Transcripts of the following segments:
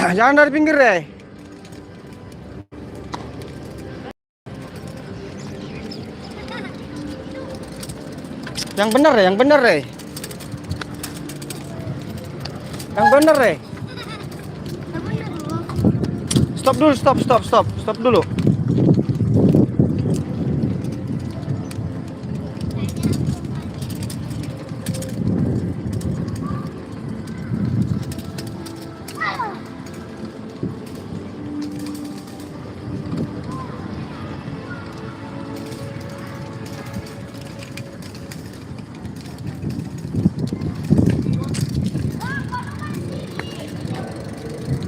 Jangan dari pinggir deh. Yang bener deh, yang bener deh. Yang bener deh. Stop dulu, stop dulu.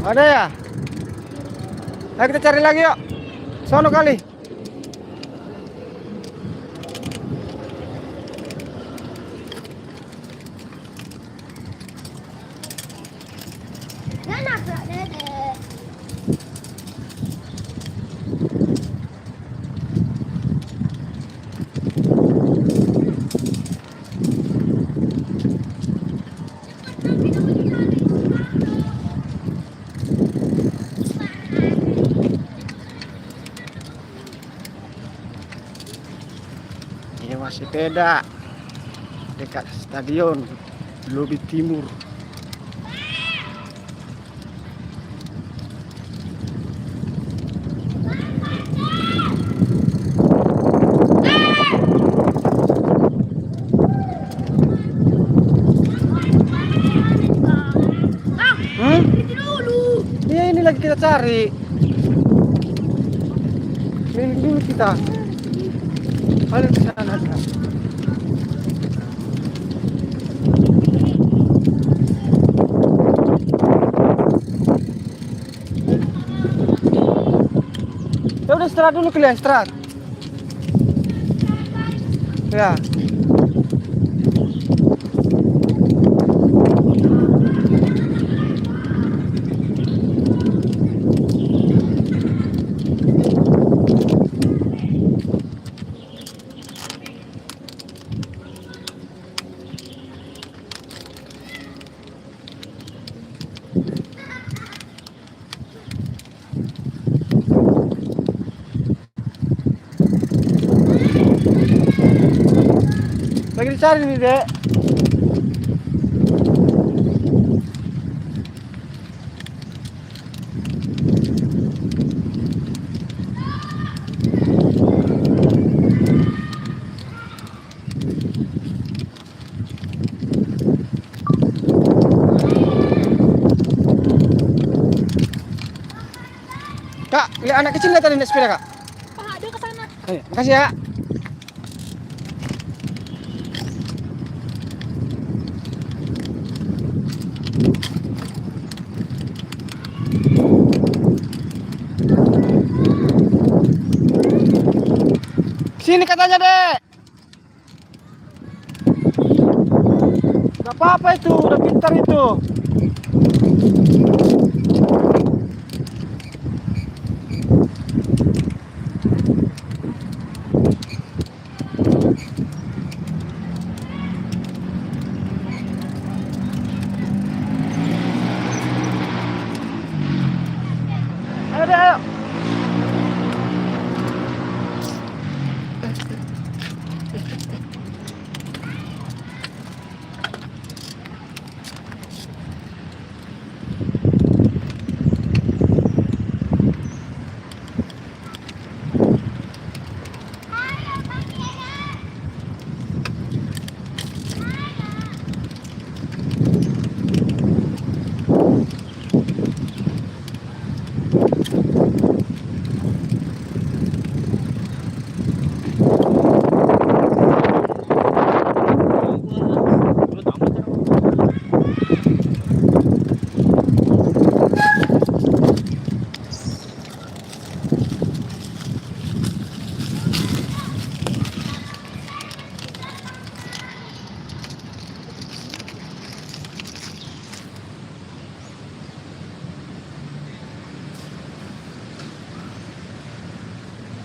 Ada ya? Ayo kita cari lagi yuk. Sono kali. Ini masih sepeda dekat stadion Lobi Timur. Iya, ini lagi kita cari. Keliling dulu kita. Balik ke sana. Ya udah, istirahat dulu kalian, istirahat. Ya. Lagi dicari nih, Dek. Kak, lihat anak kecil nggak tadi naik sepeda, Kak? Pak, ada ke sana. Ayo, makasih ya. Sini katanya, Dek. Gak apa-apa itu, udah pintar itu. Ayo, Dek, ayo.